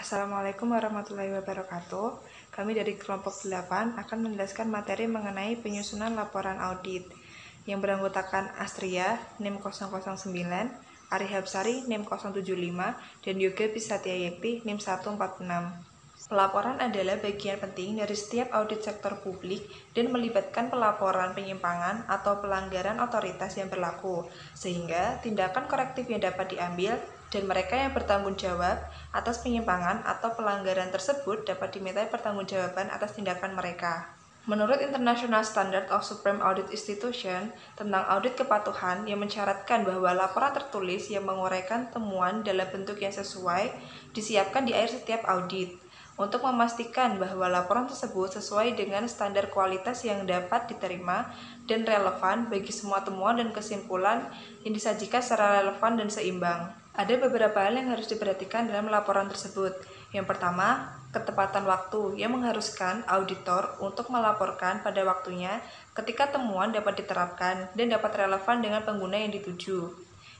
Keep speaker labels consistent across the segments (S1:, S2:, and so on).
S1: Assalamualaikum warahmatullahi wabarakatuh. Kami dari kelompok 8 akan menjelaskan materi mengenai penyusunan laporan audit yang beranggotakan Astria NIM 009, Ari Hapsari NIM 075, dan Yoga Pisatya Yekti NIM 146. Pelaporan adalah bagian penting dari setiap audit sektor publik dan melibatkan pelaporan penyimpangan atau pelanggaran otoritas yang berlaku, sehingga tindakan korektif yang dapat diambil dan mereka yang bertanggung jawab atas penyimpangan atau pelanggaran tersebut dapat dimintai pertanggungjawaban atas tindakan mereka. Menurut International Standard of Supreme Audit Institution tentang audit kepatuhan yang mensyaratkan bahwa laporan tertulis yang menguraikan temuan dalam bentuk yang sesuai disiapkan di akhir setiap audit untuk memastikan bahwa laporan tersebut sesuai dengan standar kualitas yang dapat diterima dan relevan bagi semua temuan dan kesimpulan yang disajikan secara relevan dan seimbang. Ada beberapa hal yang harus diperhatikan dalam laporan tersebut. Yang pertama, ketepatan waktu yang mengharuskan auditor untuk melaporkan pada waktunya ketika temuan dapat diterapkan dan dapat relevan dengan pengguna yang dituju.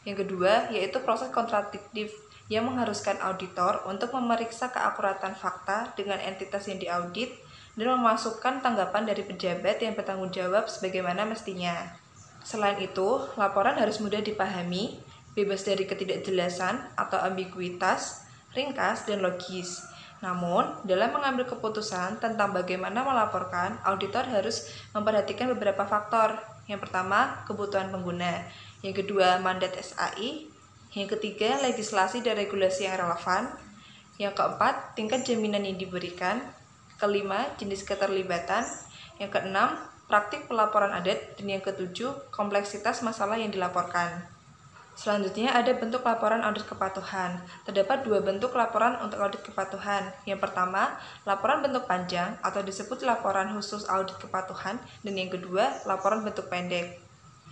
S1: Yang kedua, yaitu proses kontradiktif yang mengharuskan auditor untuk memeriksa keakuratan fakta dengan entitas yang diaudit dan memasukkan tanggapan dari pejabat yang bertanggung jawab sebagaimana mestinya. Selain itu, laporan harus mudah dipahami, bebas dari ketidakjelasan atau ambiguitas, ringkas, dan logis. Namun, dalam mengambil keputusan tentang bagaimana melaporkan, auditor harus memperhatikan beberapa faktor. Yang pertama, kebutuhan pengguna. Yang kedua, mandat SAI. Yang ketiga, legislasi dan regulasi yang relevan. Yang keempat, tingkat jaminan yang diberikan. Kelima, jenis keterlibatan. Yang keenam, praktik pelaporan adat. Dan yang ketujuh, kompleksitas masalah yang dilaporkan. Selanjutnya ada bentuk laporan audit kepatuhan. Terdapat dua bentuk laporan untuk audit kepatuhan. Yang pertama, laporan bentuk panjang atau disebut laporan khusus audit kepatuhan, dan yang kedua, laporan bentuk pendek.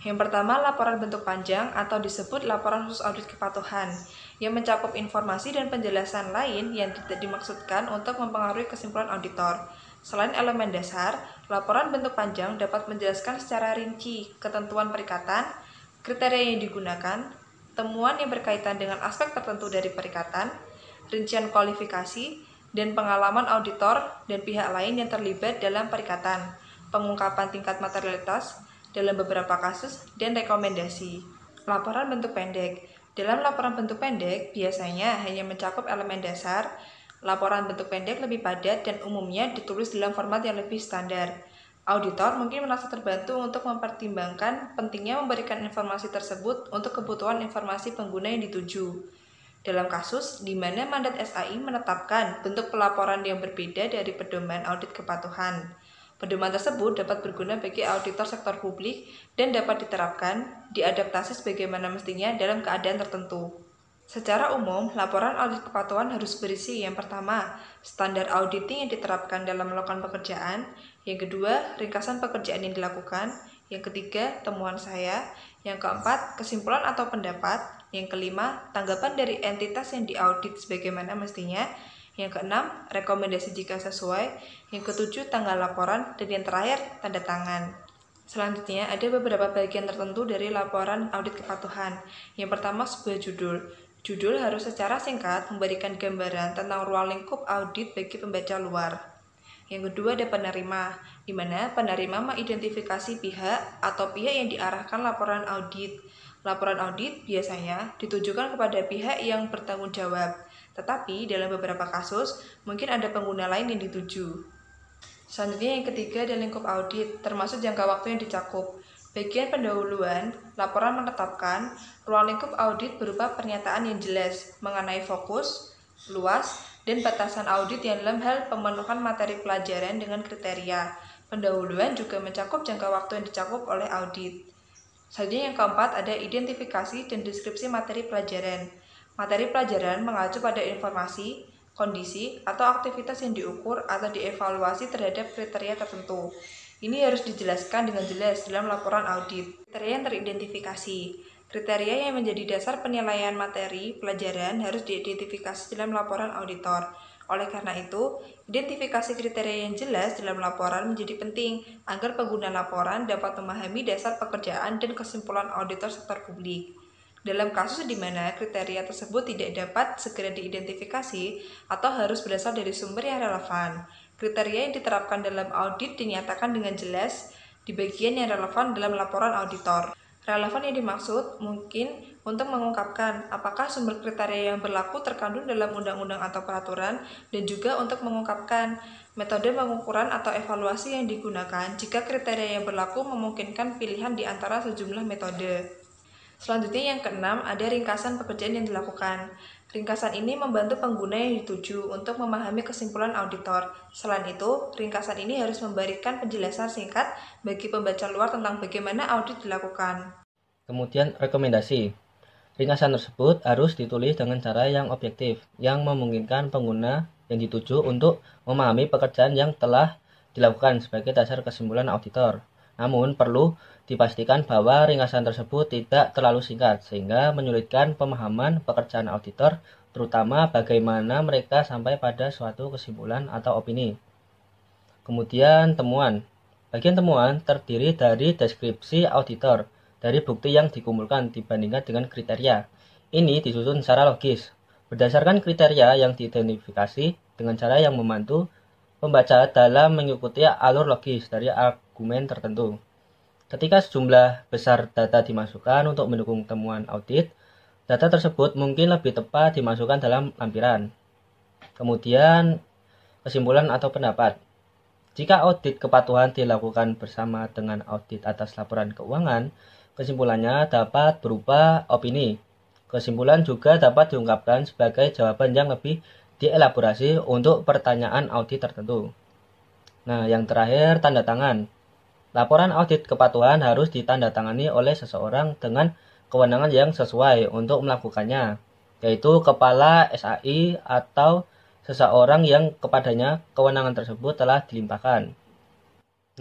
S1: Yang pertama, laporan bentuk panjang atau disebut laporan khusus audit kepatuhan, yang mencakup informasi dan penjelasan lain yang tidak dimaksudkan untuk mempengaruhi kesimpulan auditor. Selain elemen dasar, laporan bentuk panjang dapat menjelaskan secara rinci ketentuan perikatan, kriteria yang digunakan, temuan yang berkaitan dengan aspek tertentu dari perikatan, rincian kualifikasi, dan pengalaman auditor dan pihak lain yang terlibat dalam perikatan, pengungkapan tingkat materialitas dalam beberapa kasus, dan rekomendasi. Laporan bentuk pendek. Dalam laporan bentuk pendek, biasanya hanya mencakup elemen dasar. Laporan bentuk pendek lebih padat dan umumnya ditulis dalam format yang lebih standar. Auditor mungkin merasa terbantu untuk mempertimbangkan pentingnya memberikan informasi tersebut untuk kebutuhan informasi pengguna yang dituju. Dalam kasus di mana mandat SAI menetapkan bentuk pelaporan yang berbeda dari pedoman audit kepatuhan, pedoman tersebut dapat berguna bagi auditor sektor publik dan dapat diterapkan, diadaptasi sebagaimana mestinya dalam keadaan tertentu. Secara umum, laporan audit kepatuhan harus berisi yang pertama, standar auditing yang diterapkan dalam melakukan pekerjaan, yang kedua, ringkasan pekerjaan yang dilakukan, yang ketiga, temuan saya, yang keempat, kesimpulan atau pendapat, yang kelima, tanggapan dari entitas yang diaudit sebagaimana mestinya, yang keenam, rekomendasi jika sesuai, yang ketujuh, tanggal laporan, dan yang terakhir, tanda tangan. Selanjutnya, ada beberapa bagian tertentu dari laporan audit kepatuhan. Yang pertama, sebuah judul. Judul harus secara singkat memberikan gambaran tentang ruang lingkup audit bagi pembaca luar. Yang kedua, ada penerima, di mana penerima mengidentifikasi pihak atau pihak yang diarahkan laporan audit. Laporan audit biasanya ditujukan kepada pihak yang bertanggung jawab, tetapi dalam beberapa kasus mungkin ada pengguna lain yang dituju. Selanjutnya yang ketiga ada lingkup audit, termasuk jangka waktu yang dicakup. Bagian pendahuluan, laporan menetapkan ruang lingkup audit berupa pernyataan yang jelas mengenai fokus, luas, dan batasan audit yang dalam hal pemenuhan materi pelajaran dengan kriteria. Pendahuluan juga mencakup jangka waktu yang dicakup oleh audit. Selanjutnya yang keempat ada identifikasi dan deskripsi materi pelajaran. Materi pelajaran mengacu pada informasi, kondisi, atau aktivitas yang diukur atau dievaluasi terhadap kriteria tertentu. Ini harus dijelaskan dengan jelas dalam laporan audit. Kriteria yang teridentifikasi. Kriteria yang menjadi dasar penilaian materi pelajaran harus diidentifikasi dalam laporan auditor. Oleh karena itu, identifikasi kriteria yang jelas dalam laporan menjadi penting agar pengguna laporan dapat memahami dasar pekerjaan dan kesimpulan auditor sektor publik. Dalam kasus di mana kriteria tersebut tidak dapat segera diidentifikasi atau harus berasal dari sumber yang relevan. Kriteria yang diterapkan dalam audit dinyatakan dengan jelas di bagian yang relevan dalam laporan auditor. Relevan yang dimaksud mungkin untuk mengungkapkan apakah sumber kriteria yang berlaku terkandung dalam undang-undang atau peraturan, dan juga untuk mengungkapkan metode pengukuran atau evaluasi yang digunakan jika kriteria yang berlaku memungkinkan pilihan di antara sejumlah metode. Selanjutnya yang keenam, ada ringkasan pekerjaan yang dilakukan. Ringkasan ini membantu pengguna yang dituju untuk memahami kesimpulan auditor. Selain itu, ringkasan ini harus memberikan penjelasan singkat bagi pembaca luar tentang bagaimana audit dilakukan.
S2: Kemudian rekomendasi. Ringkasan tersebut harus ditulis dengan cara yang objektif, yang memungkinkan pengguna yang dituju untuk memahami pekerjaan yang telah dilakukan sebagai dasar kesimpulan auditor. Namun, perlu dipastikan bahwa ringkasan tersebut tidak terlalu singkat, sehingga menyulitkan pemahaman pekerjaan auditor, terutama bagaimana mereka sampai pada suatu kesimpulan atau opini. Kemudian temuan. Bagian temuan terdiri dari deskripsi auditor, dari bukti yang dikumpulkan dibandingkan dengan kriteria. Ini disusun secara logis, berdasarkan kriteria yang diidentifikasi dengan cara yang membantu pembaca dalam mengikuti alur logis dari argumen tertentu. Ketika sejumlah besar data dimasukkan untuk mendukung temuan audit, data tersebut mungkin lebih tepat dimasukkan dalam lampiran. Kemudian, kesimpulan atau pendapat. Jika audit kepatuhan dilakukan bersama dengan audit atas laporan keuangan, kesimpulannya dapat berupa opini. Kesimpulan juga dapat diungkapkan sebagai jawaban yang lebih dielaborasi untuk pertanyaan audit tertentu. Nah, yang terakhir, tanda tangan. Laporan audit kepatuhan harus ditandatangani oleh seseorang dengan kewenangan yang sesuai untuk melakukannya, yaitu kepala SAI atau seseorang yang kepadanya kewenangan tersebut telah dilimpahkan.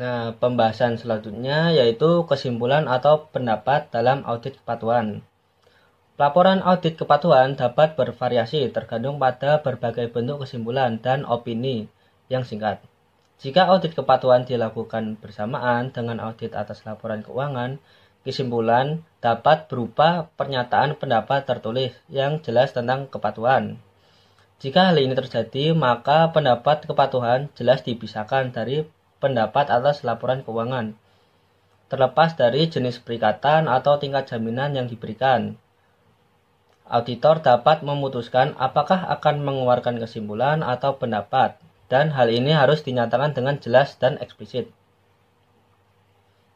S2: Nah, pembahasan selanjutnya yaitu kesimpulan atau pendapat dalam audit kepatuhan. Laporan audit kepatuhan dapat bervariasi tergantung pada berbagai bentuk kesimpulan dan opini yang singkat. Jika audit kepatuhan dilakukan bersamaan dengan audit atas laporan keuangan, kesimpulan dapat berupa pernyataan pendapat tertulis yang jelas tentang kepatuhan. Jika hal ini terjadi, maka pendapat kepatuhan jelas dipisahkan dari pendapat atas laporan keuangan, terlepas dari jenis perikatan atau tingkat jaminan yang diberikan. Auditor dapat memutuskan apakah akan mengeluarkan kesimpulan atau pendapat, dan hal ini harus dinyatakan dengan jelas dan eksplisit.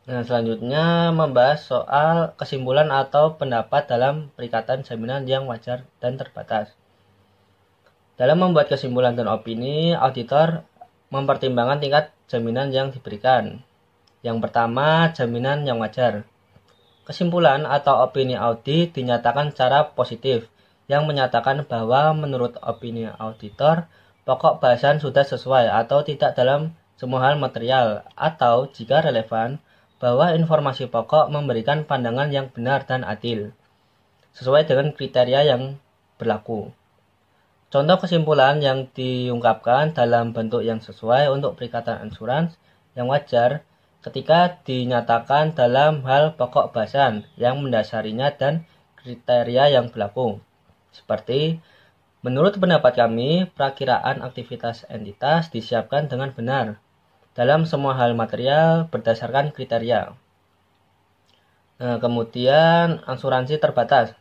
S2: Nah, selanjutnya membahas soal kesimpulan atau pendapat dalam perikatan jaminan yang wajar dan terbatas. Dalam membuat kesimpulan dan opini, auditor mempertimbangkan tingkat jaminan yang diberikan. Yang pertama, jaminan yang wajar. Kesimpulan atau opini audit dinyatakan secara positif, yang menyatakan bahwa menurut opini auditor, pokok bahasan sudah sesuai atau tidak dalam semua hal material, atau jika relevan, bahwa informasi pokok memberikan pandangan yang benar dan adil, sesuai dengan kriteria yang berlaku. Contoh kesimpulan yang diungkapkan dalam bentuk yang sesuai untuk perikatan ansuransi yang wajar ketika dinyatakan dalam hal pokok bahasan yang mendasarinya dan kriteria yang berlaku. Seperti, menurut pendapat kami, perakiraan aktivitas entitas disiapkan dengan benar dalam semua hal material berdasarkan kriteria. Nah, kemudian asuransi terbatas.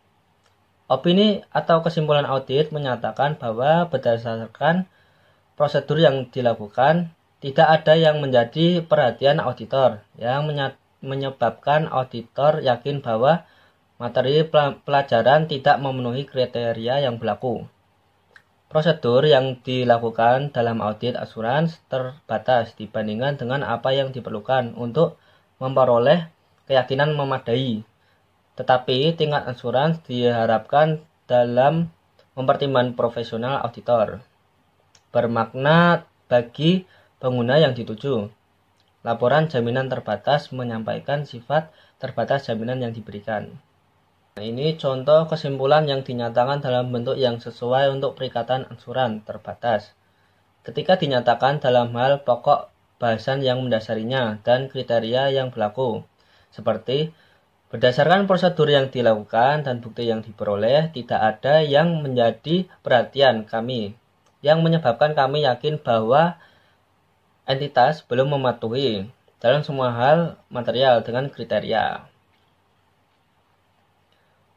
S2: Opini atau kesimpulan audit menyatakan bahwa berdasarkan prosedur yang dilakukan, tidak ada yang menjadi perhatian auditor yang menyebabkan auditor yakin bahwa materi pelajaran tidak memenuhi kriteria yang berlaku. Prosedur yang dilakukan dalam audit asuransi terbatas dibandingkan dengan apa yang diperlukan untuk memperoleh keyakinan memadai. Tetapi tingkat asuransi diharapkan dalam mempertimbangkan profesional auditor. Bermakna bagi pengguna yang dituju. Laporan jaminan terbatas menyampaikan sifat terbatas jaminan yang diberikan. Nah, ini contoh kesimpulan yang dinyatakan dalam bentuk yang sesuai untuk perikatan ansuran terbatas. Ketika dinyatakan dalam hal pokok bahasan yang mendasarinya dan kriteria yang berlaku, seperti Berdasarkan prosedur yang dilakukan dan bukti yang diperoleh, tidak ada yang menjadi perhatian kami, yang menyebabkan kami yakin bahwa entitas belum mematuhi dalam semua hal material dengan kriteria.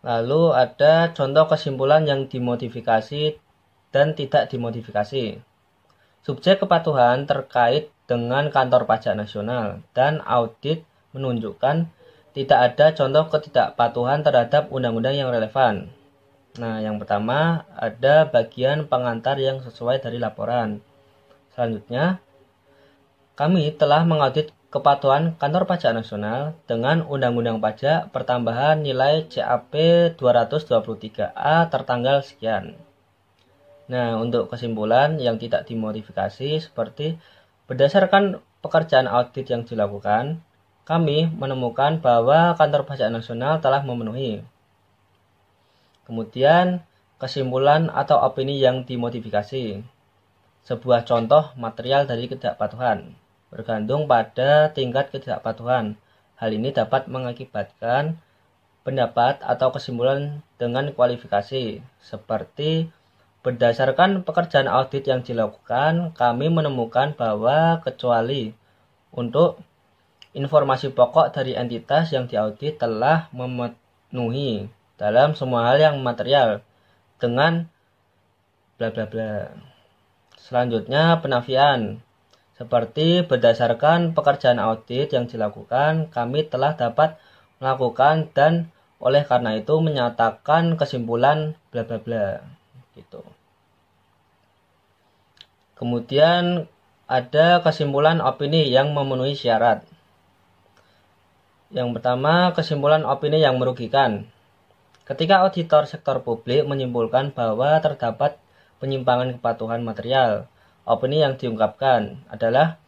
S2: Lalu ada contoh kesimpulan yang dimodifikasi dan tidak dimodifikasi. Subjek kepatuhan terkait dengan Kantor Pajak Nasional dan audit menunjukkan tidak ada contoh ketidakpatuhan terhadap undang-undang yang relevan. Nah, yang pertama ada bagian pengantar yang sesuai dari laporan. Selanjutnya, kami telah mengaudit kepatuhan Kantor Pajak Nasional dengan Undang-Undang Pajak pertambahan nilai CAP 223A tertanggal sekian. Nah, untuk kesimpulan yang tidak dimodifikasi seperti berdasarkan pekerjaan audit yang dilakukan, kami menemukan bahwa Kantor Pajak Nasional telah memenuhi. Kemudian, kesimpulan atau opini yang dimodifikasi. Sebuah contoh material dari ketidakpatuhan. Bergantung pada tingkat ketidakpatuhan. Hal ini dapat mengakibatkan pendapat atau kesimpulan dengan kualifikasi. Seperti berdasarkan pekerjaan audit yang dilakukan, kami menemukan bahwa kecuali untuk informasi pokok dari entitas yang diaudit telah memenuhi dalam semua hal yang material dengan bla bla bla. Selanjutnya penafian. Seperti berdasarkan pekerjaan audit yang dilakukan, kami telah dapat melakukan dan oleh karena itu menyatakan kesimpulan bla bla bla gitu. Kemudian ada kesimpulan opini yang memenuhi syarat. Yang pertama, kesimpulan opini yang merugikan. Ketika auditor sektor publik menyimpulkan bahwa terdapat penyimpangan kepatuhan material, opini yang diungkapkan adalah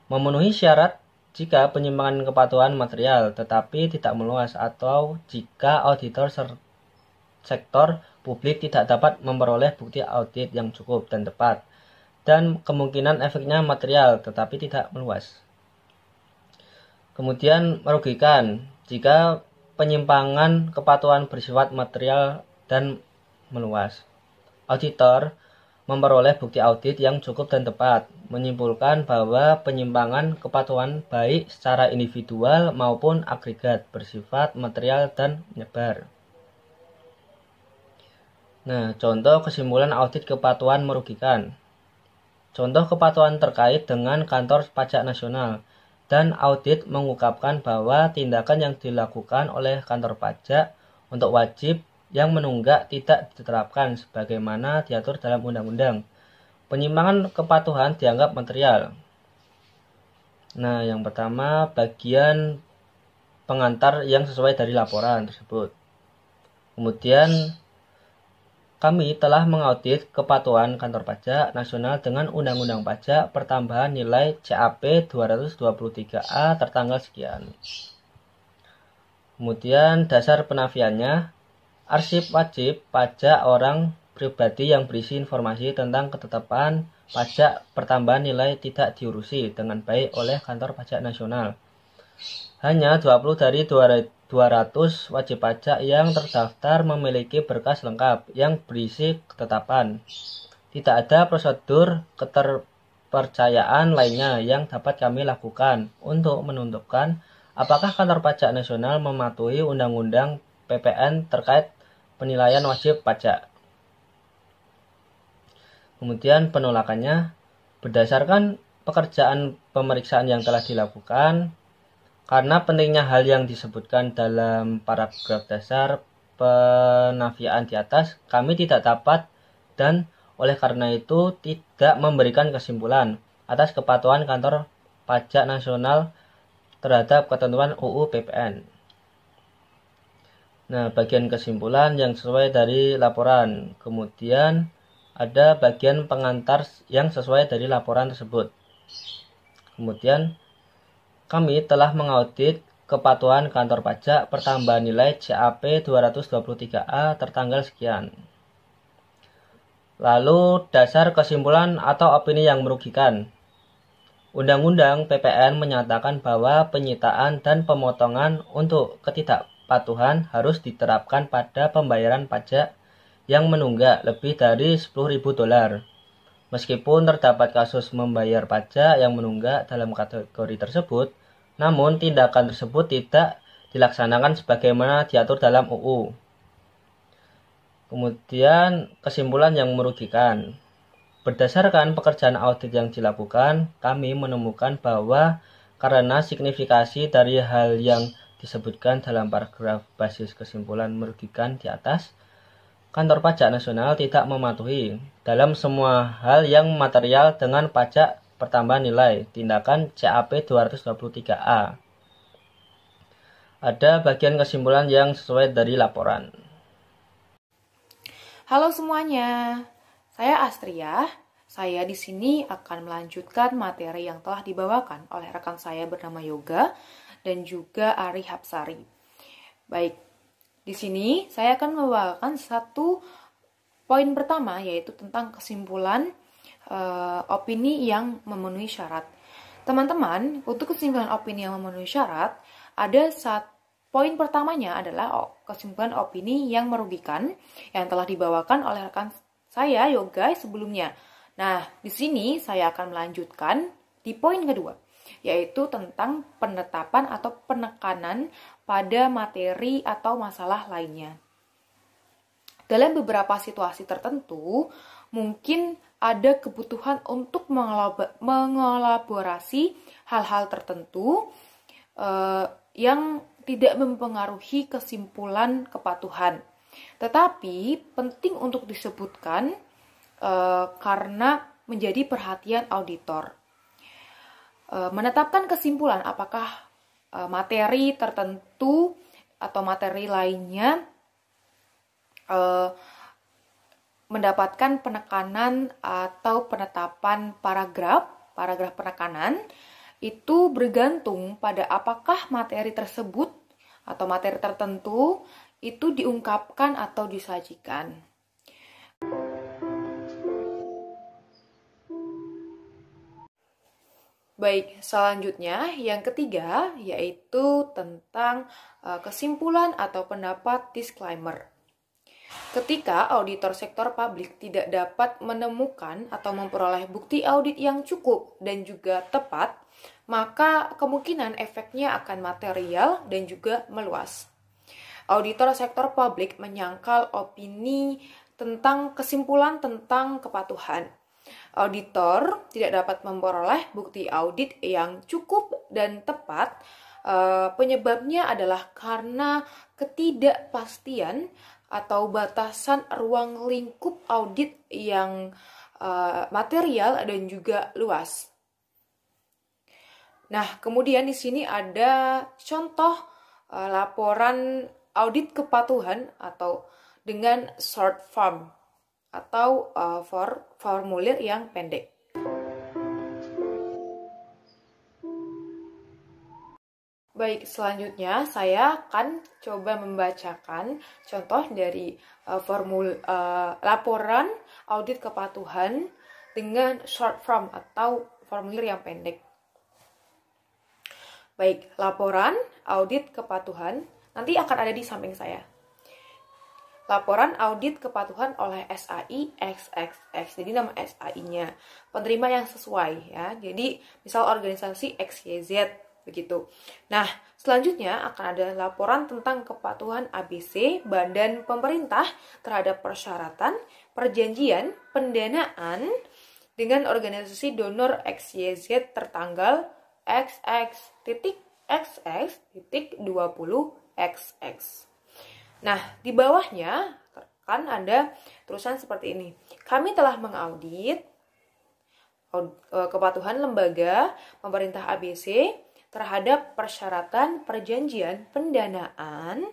S2: memenuhi syarat jika penyimpangan kepatuhan material tetapi tidak meluas atau jika auditor sektor publik tidak dapat memperoleh bukti audit yang cukup dan tepat dan kemungkinan efeknya material tetapi tidak meluas. Kemudian merugikan jika penyimpangan kepatuhan bersifat material dan meluas. Auditor memperoleh bukti audit yang cukup dan tepat, menyimpulkan bahwa penyimpangan kepatuhan baik secara individual maupun agregat bersifat material dan menyebar. Nah, contoh kesimpulan audit kepatuhan merugikan. Contoh kepatuhan terkait dengan Kantor Pajak Nasional dan audit mengungkapkan bahwa tindakan yang dilakukan oleh kantor pajak untuk wajib yang menunggak tidak diterapkan sebagaimana diatur dalam undang-undang. Penyimpangan kepatuhan dianggap material. Nah, yang pertama bagian pengantar yang sesuai dari laporan tersebut. Kemudian kami telah mengaudit kepatuhan Kantor Pajak Nasional dengan Undang-Undang Pajak pertambahan nilai CAP 223A tertanggal sekian. Kemudian dasar penafiannya, arsip wajib pajak orang pribadi yang berisi informasi tentang ketetapan pajak pertambahan nilai tidak diurusi dengan baik oleh Kantor Pajak Nasional. Hanya 20 dari 200 wajib pajak yang terdaftar memiliki berkas lengkap yang berisi ketetapan. Tidak ada prosedur keterpercayaan lainnya yang dapat kami lakukan untuk menentukan apakah Kantor Pajak Nasional mematuhi Undang-Undang PPN terkait penilaian wajib pajak. Kemudian penolakannya, berdasarkan pekerjaan pemeriksaan yang telah dilakukan, karena pentingnya hal yang disebutkan dalam paragraf dasar penafian di atas, kami tidak dapat dan oleh karena itu tidak memberikan kesimpulan atas kepatuhan Kantor Pajak Nasional terhadap ketentuan UU PPN. Nah, bagian kesimpulan yang sesuai dari laporan. Kemudian ada bagian pengantar yang sesuai dari laporan tersebut. Kemudian kami telah mengaudit kepatuhan Kantor Pajak pertambahan nilai CAP 223A tertanggal sekian. Lalu dasar kesimpulan atau opini yang merugikan. Undang-Undang PPN menyatakan bahwa penyitaan dan pemotongan untuk ketidakpatuhan kepatuhan harus diterapkan pada pembayaran pajak yang menunggak lebih dari $10.000. Meskipun terdapat kasus membayar pajak yang menunggak dalam kategori tersebut, namun tindakan tersebut tidak dilaksanakan sebagaimana diatur dalam UU. Kemudian kesimpulan yang merugikan. Berdasarkan pekerjaan audit yang dilakukan, kami menemukan bahwa karena signifikasi dari hal yang disebutkan dalam paragraf basis kesimpulan merugikan di atas, Kantor Pajak Nasional tidak mematuhi dalam semua hal yang material dengan pajak pertambahan nilai tindakan CAP 223A. Ada bagian kesimpulan yang sesuai dari laporan.
S3: Halo semuanya, saya Astria. Saya di sini akan melanjutkan materi yang telah dibawakan oleh rekan saya bernama Yoga dan juga Ari Hapsari. Baik, di sini saya akan membawakan satu poin pertama, yaitu tentang kesimpulan opini yang memenuhi syarat. Teman-teman, untuk kesimpulan opini yang memenuhi syarat, ada poin pertamanya adalah kesimpulan opini yang merugikan yang telah dibawakan oleh rekan saya Yoga sebelumnya. Nah, di sini saya akan melanjutkan di poin kedua, yaitu tentang penetapan atau penekanan pada materi atau masalah lainnya. Dalam beberapa situasi tertentu, mungkin ada kebutuhan untuk mengelaborasi hal-hal tertentu yang tidak mempengaruhi kesimpulan kepatuhan. Tetapi penting untuk disebutkan karena menjadi perhatian auditor. Menetapkan kesimpulan apakah materi tertentu atau materi lainnya mendapatkan penekanan atau penetapan paragraf penekanan itu bergantung pada apakah materi tersebut atau materi tertentu itu diungkapkan atau disajikan. Baik, selanjutnya yang ketiga yaitu tentang kesimpulan atau pendapat disclaimer. Ketika auditor sektor publik tidak dapat menemukan atau memperoleh bukti audit yang cukup dan juga tepat, maka kemungkinan efeknya akan material dan juga meluas. Auditor sektor publik menyangkal opini tentang kesimpulan tentang kepatuhan. Auditor tidak dapat memperoleh bukti audit yang cukup dan tepat. Penyebabnya adalah karena ketidakpastian atau batasan ruang lingkup audit yang material dan juga luas. Nah, kemudian di sini ada contoh laporan audit kepatuhan atau dengan short form atau formulir yang pendek. Baik, selanjutnya saya akan coba membacakan contoh dari laporan audit kepatuhan dengan short form atau formulir yang pendek. Baik, laporan audit kepatuhan nanti akan ada di samping saya. Laporan audit kepatuhan oleh SAI XXX. Jadi nama SAI-nya. Penerima yang sesuai ya. Jadi misal organisasi XYZ begitu. Nah, selanjutnya akan ada laporan tentang kepatuhan ABC badan pemerintah terhadap persyaratan, perjanjian, pendanaan dengan organisasi donor XYZ tertanggal XX.XX.20XX. Nah, di bawahnya kan ada tulisan seperti ini. Kami telah mengaudit kepatuhan lembaga pemerintah ABC terhadap persyaratan perjanjian pendanaan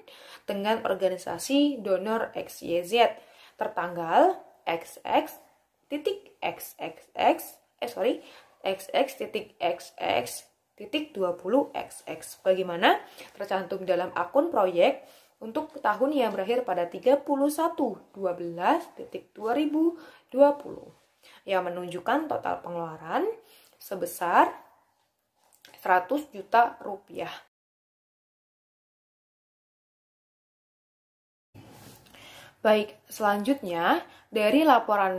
S3: dengan organisasi donor XYZ tertanggal XX.XX.XX.20XX. Bagaimana tercantum dalam akun proyek untuk tahun yang berakhir pada 31/12/2020 yang menunjukkan total pengeluaran sebesar 100 juta rupiah. Baik, selanjutnya dari laporan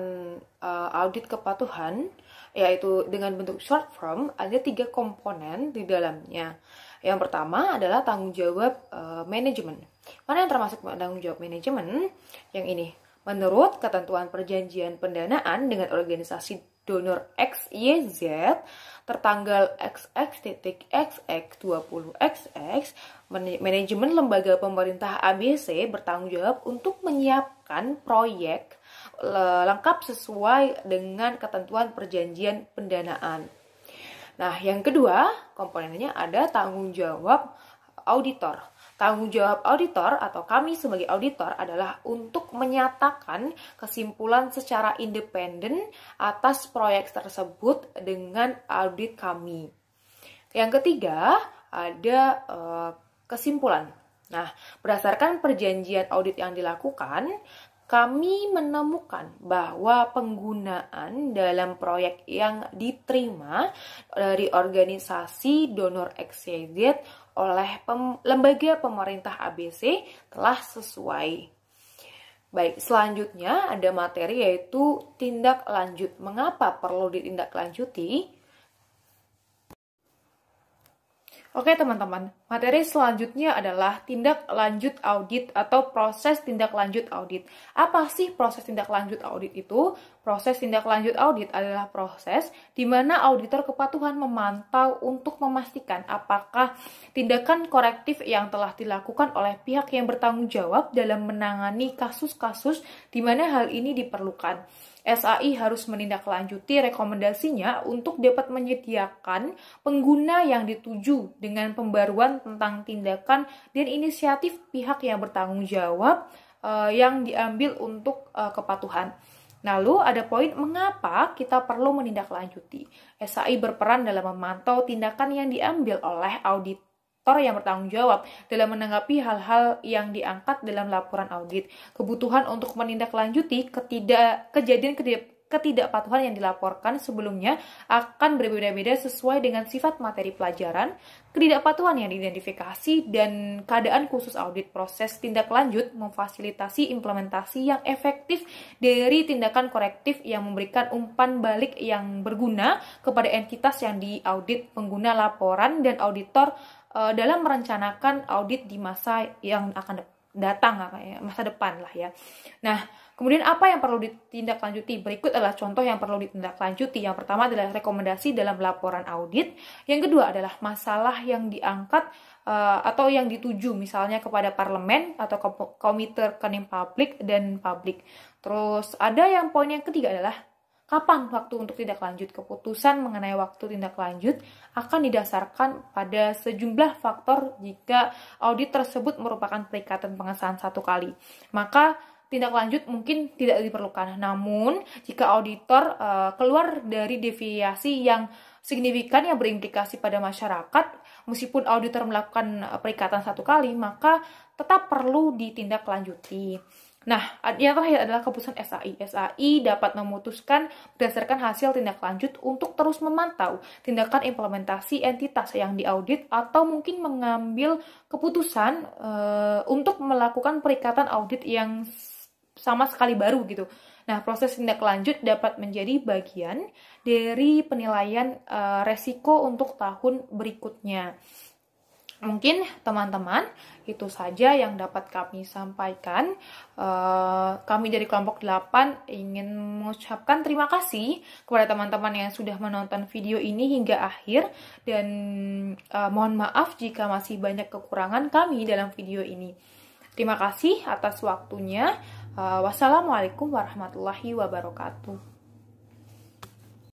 S3: audit kepatuhan, yaitu dengan bentuk short form, ada 3 komponen di dalamnya. Yang pertama adalah tanggung jawab manajemen. Mana yang termasuk tanggung jawab manajemen? Yang ini, menurut ketentuan perjanjian pendanaan dengan organisasi donor XYZ tertanggal XX.XX20XX, manajemen lembaga pemerintah ABC bertanggung jawab untuk menyiapkan proyek lengkap sesuai dengan ketentuan perjanjian pendanaan. Nah, yang kedua komponennya ada tanggung jawab auditor. Tanggung jawab auditor atau kami sebagai auditor adalah untuk menyatakan kesimpulan secara independen atas proyek tersebut dengan audit kami. Yang ketiga ada kesimpulan. Nah, berdasarkan perjanjian audit yang dilakukan, kami menemukan bahwa penggunaan dalam proyek yang diterima dari organisasi donor XYZ oleh lembaga pemerintah ABC telah sesuai. Baik, selanjutnya ada materi yaitu tindak lanjut. Mengapa perlu ditindaklanjuti? Oke teman-teman, materi selanjutnya adalah tindak lanjut audit atau proses tindak lanjut audit. Apa sih proses tindak lanjut audit itu? Proses tindak lanjut audit adalah proses di mana auditor kepatuhan memantau untuk memastikan apakah tindakan korektif yang telah dilakukan oleh pihak yang bertanggung jawab dalam menangani kasus-kasus di mana hal ini diperlukan. SAI harus menindaklanjuti rekomendasinya untuk dapat menyediakan pengguna yang dituju dengan pembaruan tentang tindakan dan inisiatif pihak yang bertanggung jawab yang diambil untuk kepatuhan. Lalu ada poin mengapa kita perlu menindaklanjuti. SAI berperan dalam memantau tindakan yang diambil oleh auditor yang bertanggung jawab dalam menanggapi hal-hal yang diangkat dalam laporan audit. Kebutuhan untuk menindaklanjuti ketidakpatuhan yang dilaporkan sebelumnya akan berbeda-beda sesuai dengan sifat materi pelajaran, ketidakpatuhan yang diidentifikasi, dan keadaan khusus audit. Proses tindak lanjut memfasilitasi implementasi yang efektif dari tindakan korektif yang memberikan umpan balik yang berguna kepada entitas yang diaudit, pengguna laporan, dan auditor dalam merencanakan audit di masa yang akan datang, masa depan lah ya. Nah, kemudian apa yang perlu ditindaklanjuti? Berikut adalah contoh yang perlu ditindaklanjuti. Yang pertama adalah rekomendasi dalam laporan audit. Yang kedua adalah masalah yang diangkat atau yang dituju, misalnya kepada parlemen atau komite rekening publik dan publik. Terus ada yang poin yang ketiga adalah kapan waktu untuk tindak lanjut. Keputusan mengenai waktu tindak lanjut akan didasarkan pada sejumlah faktor. Jika audit tersebut merupakan perikatan pengesahan satu kali, maka tindak lanjut mungkin tidak diperlukan. Namun, jika auditor keluar dari deviasi yang signifikan yang berimplikasi pada masyarakat, meskipun auditor melakukan perikatan satu kali, maka tetap perlu ditindaklanjuti. Nah, yang terakhir adalah keputusan SAI. SAI dapat memutuskan berdasarkan hasil tindak lanjut untuk terus memantau tindakan implementasi entitas yang diaudit atau mungkin mengambil keputusan untuk melakukan perikatan audit yang sama sekali baru gitu. Nah, proses tindak lanjut dapat menjadi bagian dari penilaian resiko untuk tahun berikutnya. Mungkin teman-teman itu saja yang dapat kami sampaikan. Kami dari kelompok 8 ingin mengucapkan terima kasih kepada teman-teman yang sudah menonton video ini hingga akhir, dan mohon maaf jika masih banyak kekurangan kami dalam video ini. Terima kasih atas waktunya. Wassalamualaikum warahmatullahi wabarakatuh.